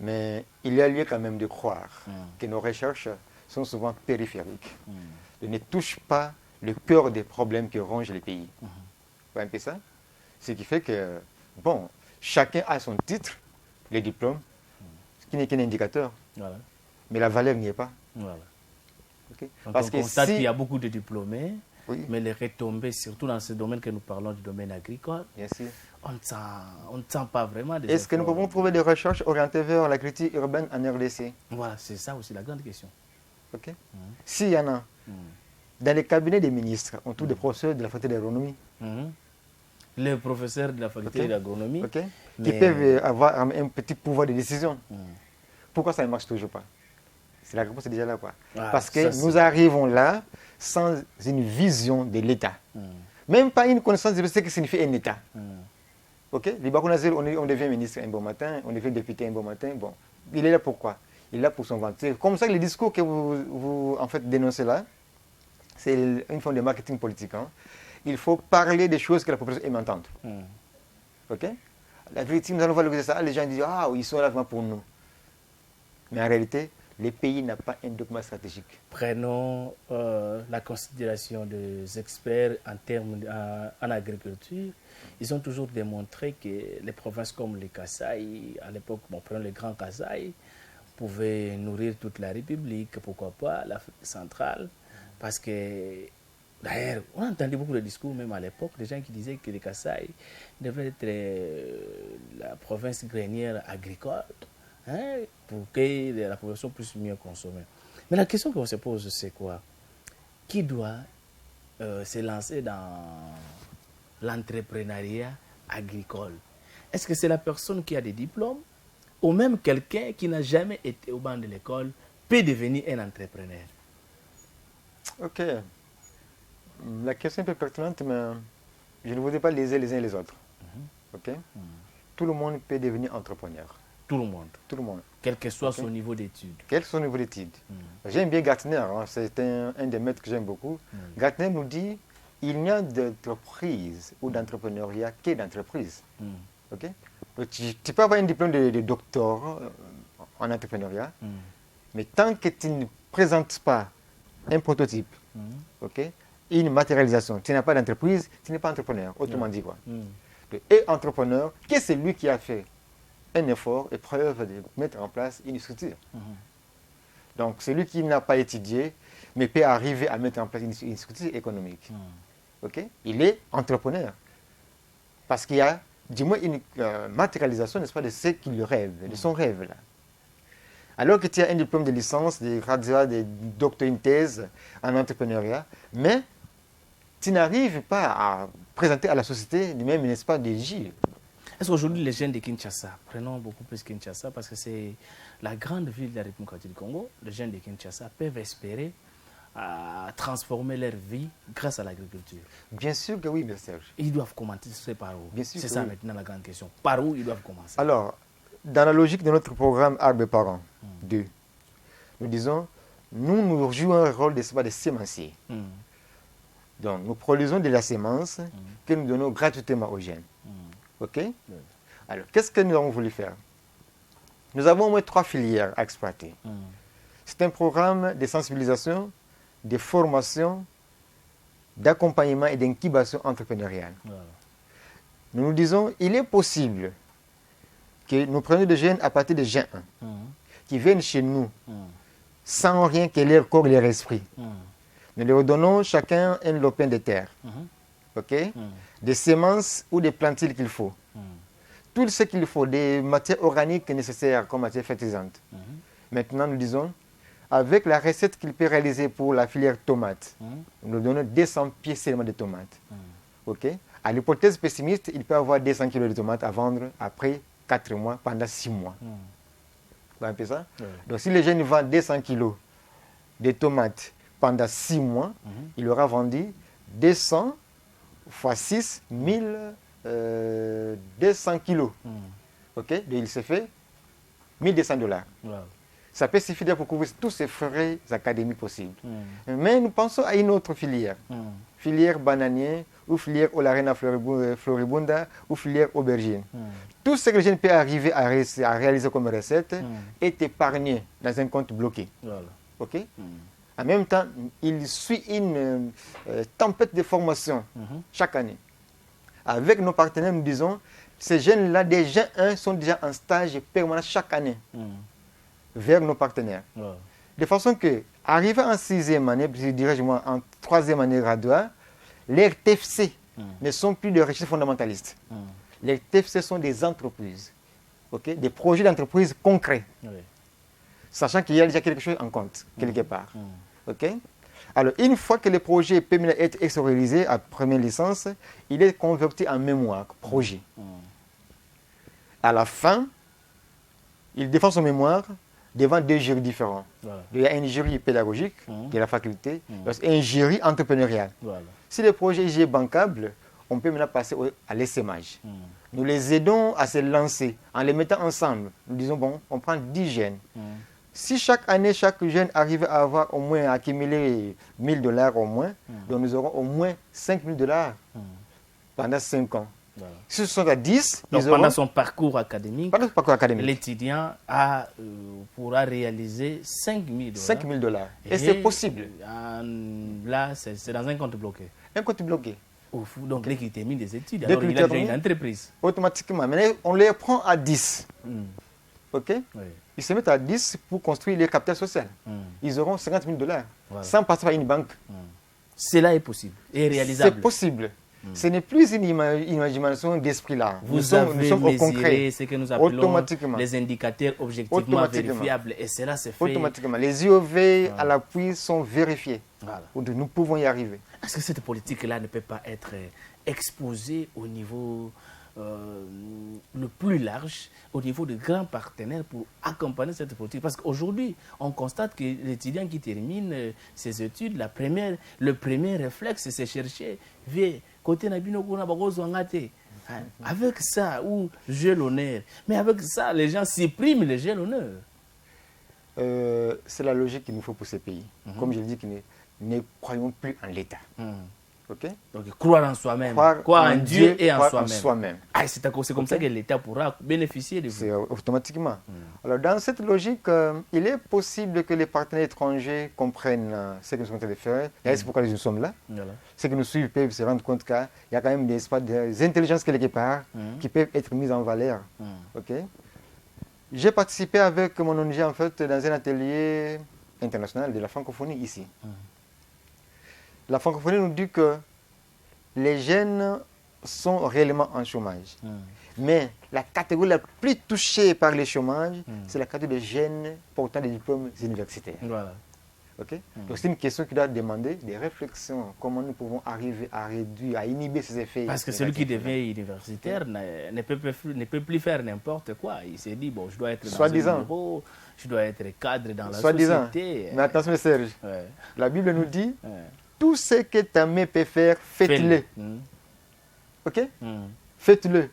Mais il y a lieu quand même de croire que nos recherches sont souvent périphériques. Elles ne touchent pas le cœur des problèmes qui rongent les pays. Vous voyez un peu ça? Ce qui fait que, bon, chacun a son titre, le diplôme, qui n'est qu'un indicateur.
Voilà.
Mais la valeur n'y est pas.
Voilà.
Okay.
Donc
Parce
on
que
constate
si...
qu'il y a beaucoup de diplômés,
Oui,
mais les retombées, surtout dans ce domaine que nous parlons, du domaine agricole,
bien sûr.
on ne sent pas vraiment des
Est-ce que nous
efforts.
pouvons trouver des recherches orientées vers l'agriculture urbaine en RDC?
Voilà, c'est ça aussi la grande question.
Ok. S'il y en a, dans les cabinets des ministres, on trouve des professeurs de la faculté d'agronomie.
Les professeurs de la faculté
Ok.
d'agronomie,
Ok. Qui
mais-
peuvent avoir un petit pouvoir de décision. Pourquoi ça ne marche toujours pas? C'est la réponse est déjà là, quoi.
Ah,
Parce que
ça, c'est-
nous arrivons là sans une vision de l'État. Même pas une connaissance de ce que signifie un État. Ok? Libakou Nazir, on devient ministre un bon matin, on devient député un bon matin. Bon, il est là pourquoi? Il est là pour son ventre. C'est comme ça que les discours que vous en fait dénoncez là, c'est une forme de marketing politique. Hein. Il faut parler des choses que la population aime entendre. Ok? La vérité, nous allons valoriser ça. Les gens disent ah, ils sont là vraiment pour nous. Mais en réalité, le pays n'a pas un document stratégique.
Prenons la considération des experts en termes en agriculture. Ils ont toujours démontré que les provinces comme les Kasaï, à l'époque, bon, prenons les grands Kasaï, pouvaient nourrir toute la République, pourquoi pas l'Afrique centrale, parce que d'ailleurs, on entendait beaucoup de discours, même à l'époque, des gens qui disaient que les Kasaï devaient être la province grenière agricole, hein, pour que la population puisse mieux consommer. Mais la question qu'on se pose, c'est quoi? Qui doit se lancer dans l'entrepreneuriat agricole? Est-ce que c'est la personne qui a des diplômes ou même quelqu'un qui n'a jamais été au banc de l'école peut devenir un entrepreneur?
Ok. La question est un peu pertinente, mais je ne voudrais pas léser les uns et les autres. Ok? Tout le monde peut devenir entrepreneur.
Tout le monde,
Tout le monde.
quel que soit
Ok.
son niveau d'études.
Quel est son niveau d'études? J'aime bien Gartner, hein, c'est un des maîtres que j'aime beaucoup. Gartner nous dit il n'y a d'entreprise ou d'entrepreneuriat que d'entreprise. Ok? Tu peux avoir un diplôme de docteur en entrepreneuriat, mais tant que tu ne présentes pas un prototype, ok, une matérialisation, tu n'as pas d'entreprise, tu n'es pas entrepreneur. Autrement dit quoi? Et entrepreneur, qui est celui qui a fait un effort et preuve de mettre en place une structure. Donc, celui qui n'a pas étudié, mais peut arriver à mettre en place une structure économique. Ok? Il est entrepreneur. Parce qu'il y a, du moins, une matérialisation, n'est-ce pas, de ce qu'il rêve, de son rêve. Là. Alors que tu as un diplôme de licence, de graduat, de doctorat, une thèse en entrepreneuriat, mais tu n'arrives pas à présenter à la société du même, n'est-ce pas, des gilets.
Est-ce qu'aujourd'hui, les jeunes de Kinshasa, prenons beaucoup plus Kinshasa parce que c'est la grande ville de la République du Congo, les jeunes de Kinshasa peuvent espérer transformer leur vie grâce à l'agriculture?
Bien sûr que oui, M. Serge.
Ils doivent commencer par où?
Bien sûr
C'est
que
ça
oui.
maintenant la grande question. Par où ils doivent commencer?
Alors, dans la logique de notre programme Arbre Parents 2, nous disons, nous jouons un rôle de sémencier. Donc, nous produisons de la sémence que nous donnons gratuitement aux jeunes. OK? Alors, qu'est-ce que nous avons voulu faire? Nous avons au moins 3 filières à exploiter. C'est un programme de sensibilisation, de formation, d'accompagnement et d'incubation entrepreneuriale.
Voilà.
Nous nous disons, il est possible que nous prenions des jeunes à partir de G1, qui viennent chez nous sans rien que leur corps et leur esprit. Nous leur donnons chacun un lopin de terre, ok? Des semences ou des plantules qu'il faut. Tout ce qu'il faut, des matières organiques nécessaires comme matières fertilisantes. Maintenant, nous disons, avec la recette qu'il peut réaliser pour la filière tomate, nous donnons 200 pieds seulement de tomates. Ok? À l'hypothèse pessimiste, il peut avoir 200 kg de tomates à vendre après 4 mois, pendant 6 mois. Vous voyez un peu ça? Donc, si les jeunes vendent 200 kg de tomates pendant 6 mois, il aura vendu 200 fois 6, 1200 kilos. Ok? Donc, il se fait $1200.
Wow.
Ça peut suffire pour couvrir tous ces frais académiques possibles. Mais nous pensons à une autre filière. Filière bananier, ou filière Olarena floribunda, ou filière aubergine. Tout ce que les jeunes peuvent arriver à réaliser comme recette est épargné dans un compte bloqué.
Voilà.
Ok? En même temps, il suit une tempête de formation chaque année. Avec nos partenaires, nous disons, ces jeunes-là, des jeunes 1 sont déjà en stage permanent chaque année. vers nos partenaires.
Ouais.
De façon que, arrivé en 6e année, je dirais moi en 3e année graduale, les TFC ne sont plus des recherches fondamentalistes. Les TFC sont des entreprises, ok, des projets d'entreprise concrets, sachant qu'il y a déjà quelque chose en compte, quelque part. Ok. Alors, une fois que le projet peut être extériorisé à première licence, il est converti en mémoire, projet. À la fin, il défend son mémoire devant 2 jurys différents. Voilà. Il y a un jury pédagogique de la faculté et un jury entrepreneurial. Voilà. Si le projet est bancable, on peut maintenant passer à l'essaimage. Nous les aidons à se lancer en les mettant ensemble. Nous disons, bon, on prend 10 jeunes. Si chaque année, chaque jeune arrive à avoir au moins accumulé $1000 au moins, donc nous aurons au moins $5000 pendant 5 ans. Voilà. Si ce sont à 10,
donc pendant son parcours académique,
l'étudiant
pourra réaliser $5000.
$5000. Et c'est possible.
Là, c'est dans un compte bloqué.
Un compte bloqué.
Donc, dès qu'il termine des études, alors il a déjà une entreprise.
Automatiquement. Mais on les prend à 10. OK?
Oui.
Ils se mettent à 10 pour construire les capital social. Ils auront $50 000 sans passer par une banque.
Cela est possible et réalisable.
C'est possible. Ce n'est plus une imagination d'esprit là.
Nous sommes au concret. Ce que nous appelons les indicateurs objectivement vérifiables. Et cela se fait.
Automatiquement. Les IOV à l'appui sont vérifiés. Voilà. Nous pouvons y arriver.
Est-ce que cette politique-là ne peut pas être exposée au niveau le plus large, au niveau de grands partenaires pour accompagner cette politique? Parce qu'aujourd'hui, on constate que l'étudiant qui termine ses études, le premier réflexe, c'est chercher côté avec ça, ou j'ai l'honneur. Mais avec ça, les gens suppriment le j'ai l'honneur.
C'est la logique qu'il nous faut pour ces pays. Comme je le dis, ne croyons plus en l'État. Okay?
Donc croire en soi-même, croire en Dieu et en soi-même. C'est comme ça que l'État pourra bénéficier de vous.
C'est automatiquement. Alors dans cette logique, il est possible que les partenaires étrangers comprennent ce que nous sommes en train de faire. Et c'est pourquoi nous sommes là. Voilà. Ceux qui nous suivent peuvent se rendre compte qu'il y a quand même des intelligences quelque part qui peuvent être mises en valeur. Okay? J'ai participé avec mon ONG en fait dans un atelier international de la francophonie ici. La francophonie nous dit que les jeunes sont réellement en chômage. Mais la catégorie la plus touchée par le chômage, c'est la catégorie des jeunes portant des diplômes universitaires. Voilà. Okay? Donc c'est une question qui doit demander des réflexions. Comment nous pouvons arriver à réduire, à inhiber ces effets.
Parce que celui qui devient universitaire ne peut plus faire n'importe quoi. Il s'est dit, bon, je dois être dans un bureau, je dois être cadre dans la société.
Mais attention Serge, la Bible nous dit... Tout ce que ta main peut faire, faites-le. Ok? Faites-le.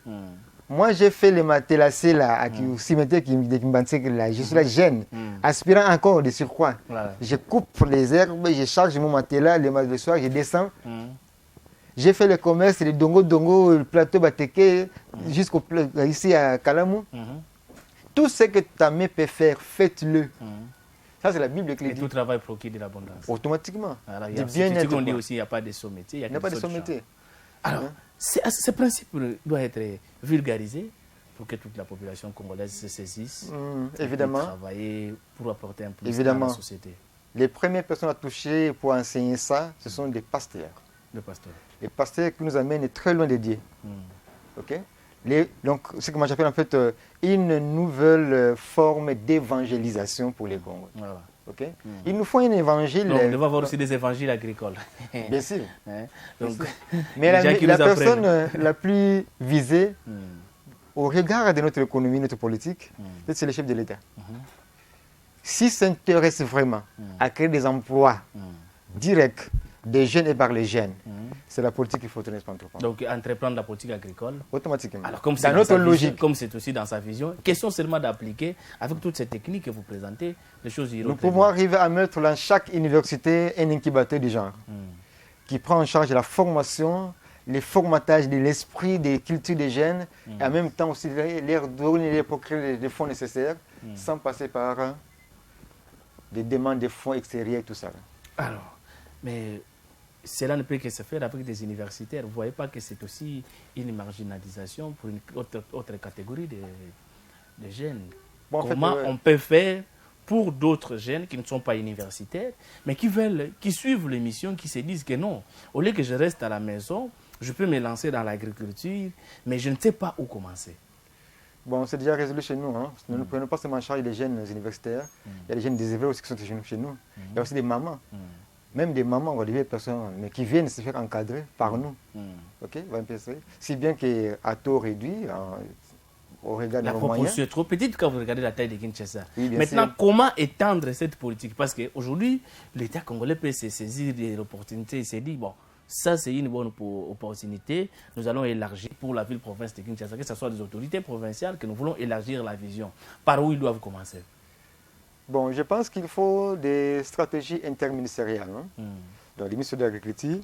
Moi, j'ai fait le matelassé là, au cimetière qui me là. Je suis là jeune, aspirant encore de surcroît. Voilà. Je coupe les herbes, je charge mon matelas le soir, je descends. J'ai fait le commerce, le dongo, le plateau Bateke, jusqu'au ici à Kalamou. Tout ce que ta main peut faire, faites-le. Ça, c'est la Bible qui le dit.
Et tout travail procure de l'abondance.
Automatiquement.
Alors, il y a bien on dit aussi, il n'y a pas de sommité.
Il n'y a pas de sommité.
Alors, ce principe doit être vulgarisé pour que toute la population congolaise se saisisse.
Évidemment.
Et travailler pour apporter un plus à la société.
Les premières personnes à toucher pour enseigner ça, ce sont des pasteurs. Les pasteurs qui nous amènent très loin de Dieu. Ok? Donc, ce que moi j'appelle en fait une nouvelle forme d'évangélisation pour les Congolais. Voilà. Okay? Il nous faut un évangile.
Donc, on doit avoir aussi des évangiles agricoles.
Bien sûr.
Donc,
mais la personne la plus visée, au regard de notre économie, notre politique, c'est le chef de l'État. S'il s'intéresse vraiment à créer des emplois directs des jeunes et par les jeunes, c'est la politique qu'il faut tenir par entreprendre.
Donc, entreprendre la politique agricole.
Automatiquement.
Alors, comme c'est notre logique. Comme c'est aussi dans sa vision, question seulement d'appliquer, avec toutes ces techniques que vous présentez, les choses iront.
Nous pouvons arriver à mettre dans chaque université un incubateur du genre, qui prend en charge la formation, le formatage de l'esprit, des cultures des jeunes, et en même temps aussi leur donner les procréer les fonds nécessaires, sans passer par des demandes de fonds extérieurs et tout ça.
Alors, mais cela ne peut que se faire avec des universitaires. Vous ne voyez pas que c'est aussi une marginalisation pour une autre catégorie de jeunes. Bon, comment on peut faire pour d'autres jeunes qui ne sont pas universitaires, mais qui suivent l'émission, qui se disent que non, au lieu que je reste à la maison, je peux me lancer dans l'agriculture, mais je ne sais pas où commencer.
Bon, c'est déjà résolu chez nous. Hein. Nous ne prenons pas seulement en charge les jeunes universitaires. Il y a des jeunes désœuvrés aussi qui sont chez nous. Il y a aussi des mamans. Même des mamans, ou des personnes, mais qui viennent se faire encadrer par nous. Ok, si bien qu'à taux réduit, au regard de
la
nos
proportion
moyens.
est trop petite quand vous regardez la taille de Kinshasa.
Oui,
maintenant,
sûr.
comment étendre cette politique? Parce qu'aujourd'hui, l'État congolais peut se saisir de l'opportunité. Il s'est dit, bon, ça c'est une bonne opportunité. Nous allons élargir pour la ville-province de Kinshasa, que ce soit des autorités provinciales, que nous voulons élargir la vision. Par où ils doivent commencer?
Bon, je pense qu'il faut des stratégies interministérielles. Hein. Donc, le ministre de l'Agriculture,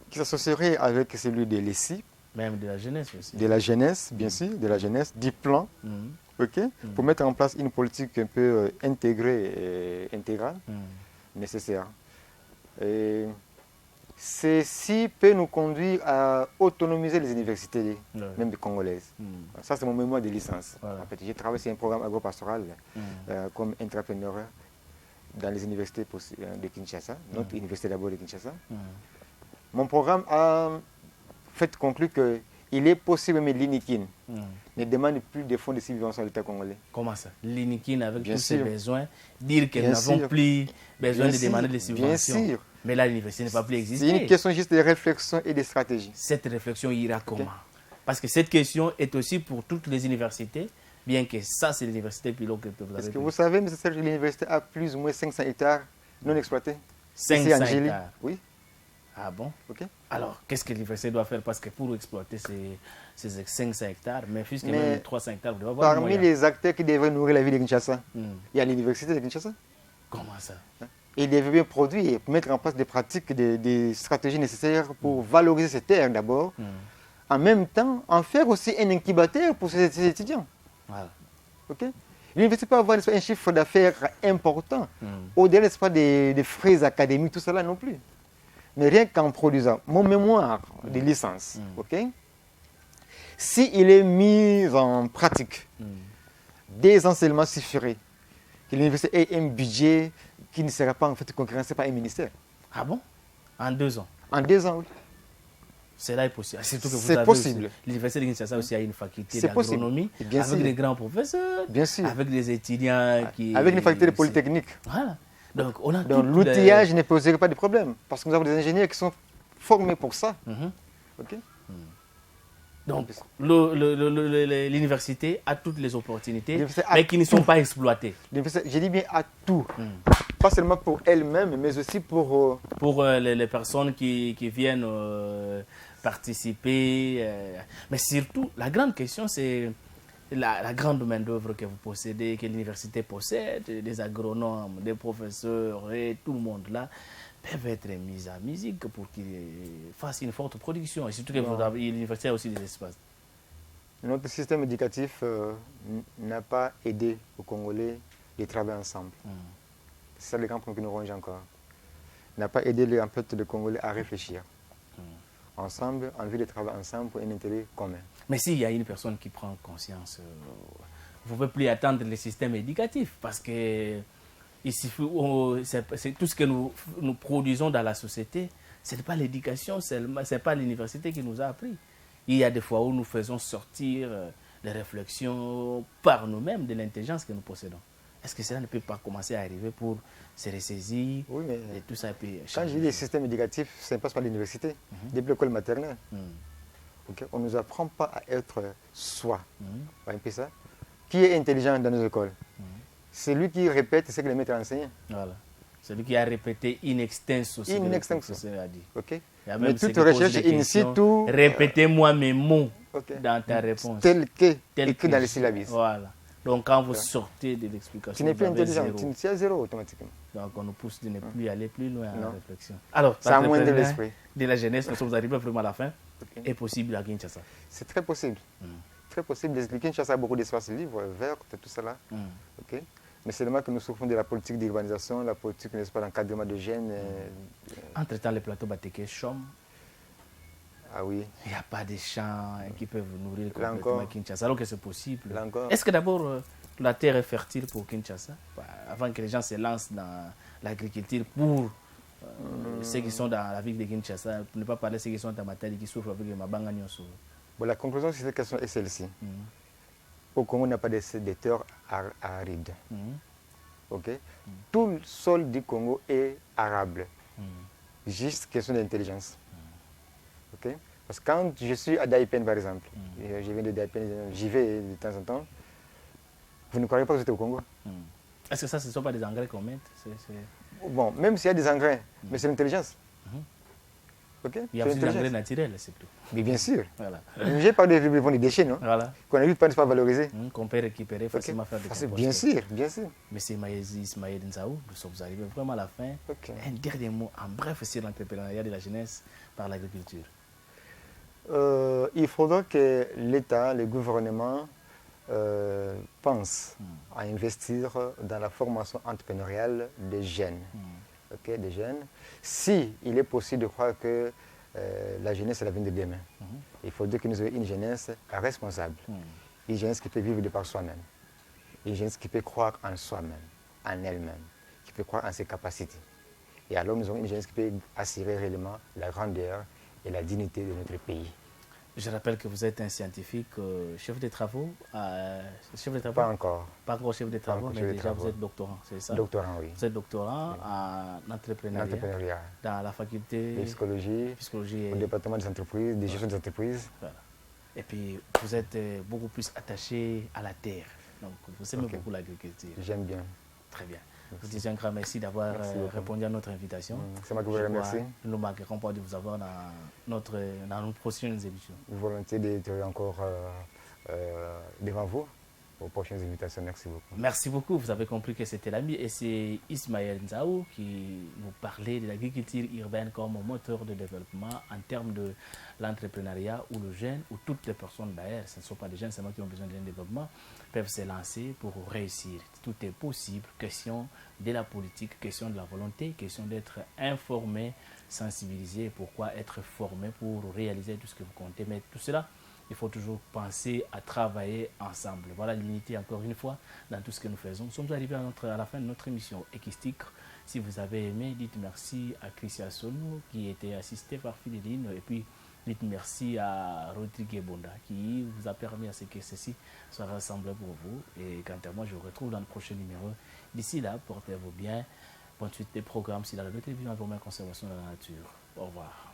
qui s'associerait avec celui de l'ESI.
Même de la jeunesse aussi.
De la jeunesse, bien sûr, de la jeunesse, du plan, pour mettre en place une politique un peu intégrée et intégrale, nécessaire. Et ceci peut nous conduire à autonomiser les universités, même congolaises. Ça, c'est mon mémoire de licence. En fait, j'ai travaillé sur un programme agropastoral comme entrepreneur dans les universités de Kinshasa, notre université d'abord de Kinshasa. Mon programme a fait conclure qu'il est possible, mais l'INIKIN ne demande plus de fonds de subvention à l'État congolais.
Comment ça? L'INIKIN, avec
bien
tous
sûr.
ses besoins, dire que nous n'avons plus besoin de demander des subventions.
Bien sûr.
Mais là, l'université n'est pas plus existée.
C'est une question juste de réflexion et de stratégie.
Cette réflexion ira comment? Parce que cette question est aussi pour toutes les universités, bien que ça, c'est l'université pilote que vous avez.
Est-ce que vous savez, M. Serge, que l'université a plus ou moins 500 hectares non exploités?
500 hectares?
Oui.
Ah bon?
Ok.
Alors, qu'est-ce que l'université doit faire? Parce que pour exploiter ces 500 hectares, mais puisque même 300 hectares, vous devez avoir
parmi les acteurs qui devraient nourrir la ville de Kinshasa, il y a l'université de Kinshasa.
Comment ça?
Et il devrait bien produire et mettre en place des pratiques, des stratégies nécessaires pour valoriser ces terres d'abord. En même temps, en faire aussi un incubateur pour ces étudiants.
Voilà.
Ok. L'université peut avoir un chiffre d'affaires important, au-delà des frais académiques, tout cela non plus. Mais rien qu'en produisant mon mémoire de licence, s'il est mis en pratique, des enseignements suffiraient, que l'université ait un budget qui ne sera pas en fait concurrencé par un ministère.
Ah bon? En 2 ans?
En 2 ans, oui.
Cela est possible. Surtout que vous
c'est
avez
possible.
L'université de Kinshasa aussi a une faculté d'agronomie, avec
sûr.
des grands professeurs,
bien sûr.
avec des étudiants qui...
Avec une faculté de polytechnique.
Voilà. Donc,
l'outillage ne poserait pas de problème, parce que nous avons des ingénieurs qui sont formés pour ça.
Donc, l'université a toutes les opportunités, mais qui ne sont pas exploitées.
Je dis bien à tout. Pas seulement pour elle-même, mais aussi pour...
Pour les personnes qui viennent participer. Mais surtout, la grande question, c'est la grande main-d'œuvre que vous possédez, que l'université possède, des agronomes, des professeurs et tout le monde là, peuvent être mis à musique pour qu'ils fassent une forte production. Et surtout que l'université a aussi des espaces.
Notre système éducatif n'a pas aidé aux Congolais de travailler ensemble. C'est ça le grand point qui nous ronge encore. N'a pas aidé en fait, les Congolais à réfléchir. Ensemble, envie de travailler ensemble pour un intérêt commun.
Mais s'il y a une personne qui prend conscience, vous ne pouvez plus attendre le système éducatif parce que c'est tout ce que nous produisons dans la société, ce n'est pas l'éducation seulement, ce n'est pas l'université qui nous a appris. Il y a des fois où nous faisons sortir les réflexions par nous-mêmes de l'intelligence que nous possédons. Est-ce que cela ne peut pas commencer à arriver pour se ressaisir?
Oui, mais
et tout ça peut
quand je dis le système éducatif, ça ne passe pas par l'université, depuis l'école maternelle. On ne nous apprend pas à être soi. Un peu ça. Qui est intelligent dans nos écoles? C'est lui qui répète ce que les maîtres enseignent.
Voilà. C'est lui qui a répété in extenso.
In extenso.
A dit.
Mais toute recherche in situ.
Répétez-moi mes mots dans ta réponse.
Tel que dans les syllabes.
Voilà. Donc quand vous sortez de l'explication,
tu n'es plus intelligent, tu es à zéro automatiquement.
Donc on nous pousse de ne plus aller plus loin à la réflexion. Alors,
ça a moins de l'esprit.
De la jeunesse, nous sommes arrivés vraiment à la fin. Est possible à Kinshasa?
C'est très possible. Très possible d'expliquer. Kinshasa a beaucoup d'espaces libres, verts, tout cela. Mais c'est seulement que nous souffrons de la politique d'urbanisation, la politique, n'est-ce pas, d'encadrement de jeunes.
Entre-temps, les plateaux Batéké chôment.
Ah oui.
Il n'y a pas de champs qui peuvent nourrir complètement Kinshasa, alors que c'est possible. Est-ce que d'abord, la terre est fertile pour Kinshasa, avant que les gens se lancent dans l'agriculture pour ceux qui sont dans la ville de Kinshasa, pour ne pas parler de ceux qui sont à Matadi, qui souffrent avec les Mabanga Nyonso.
Bon, la conclusion de cette question est celle-ci. Au Congo, on n'a pas de terres arides. Ok? Tout le sol du Congo est arable. Juste question d'intelligence. Ok? Parce que quand je suis à Daipen, par exemple, je viens de Daipen, j'y vais de temps en temps, vous ne croyez pas que j'étais au Congo?
Est-ce que ça, ce ne sont pas des engrais qu'on met?
Bon, même s'il y a des engrais, mais c'est l'intelligence. Okay?
Il y a aussi des engrais naturels, c'est tout.
Mais bien sûr.
Voilà.
J'ai parlé des déchets, non?
Voilà.
Qu'on n'arrive pas à valoriser.
Qu'on peut récupérer, facilement faire des composts.
Bien sûr, bien sûr.
Monsieur Ismaël Nzaou, nous sommes arrivés vraiment à la fin. Un dernier mot, en bref, sur l'entrepreneuriat de la jeunesse par l'agriculture.
Il faudra que l'État, le gouvernement, pense à investir dans la formation entrepreneuriale des jeunes. Okay, des jeunes. Si il est possible de croire que la jeunesse est l'avenir de demain, il faudrait que nous ayons une jeunesse responsable, une jeunesse qui peut vivre de par soi-même, une jeunesse qui peut croire en soi-même, en elle-même, qui peut croire en ses capacités. Et alors nous aurons une jeunesse qui peut assurer réellement la grandeur et la dignité de notre pays.
Je rappelle que vous êtes un scientifique, chef de travaux.
Pas encore.
Pas encore chef de travaux, mais déjà vous êtes doctorant, c'est ça?
Doctorant, oui.
Vous êtes doctorant en entrepreneuriat, dans la faculté
de psychologie, au département des entreprises, des gestions des entreprises.
Voilà. Et puis vous êtes beaucoup plus attaché à la terre. Donc vous aimez beaucoup l'agriculture.
J'aime bien.
Très bien. Je vous dis un grand merci d'avoir répondu à notre invitation.
C'est moi qui vous remercie.
Nous ne manquerons pas de vous avoir dans nos prochaines émissions.
Volonté d'être encore devant vous aux prochaines invitations. Merci beaucoup.
Merci beaucoup. Vous avez compris que c'était l'ami et c'est Ismaël Nzaou qui nous parlait de l'agriculture urbaine comme moteur de développement en termes de l'entrepreneuriat où le jeune, ou toutes les personnes d'ailleurs, ce ne sont pas des jeunes seulement qui ont besoin d'un développement, peuvent se lancer pour réussir. Tout est possible. Question de la politique, question de la volonté, question d'être informé, sensibilisé. Pourquoi être formé pour réaliser tout ce que vous comptez. Mais tout cela, il faut toujours penser à travailler ensemble. Voilà l'unité encore une fois dans tout ce que nous faisons. Nous sommes arrivés à la fin de notre émission Équistique. Si vous avez aimé, dites merci à Christian Sonou qui était assisté par Phililine et puis dites merci à Rodrigue Bonda qui vous a permis à ce que ceci soit rassemblé pour vous. Et quant à moi, je vous retrouve dans le prochain numéro. D'ici là, portez-vous bien. Bonne suite des programmes. Si la télévision a pour conservation de la nature. Au revoir.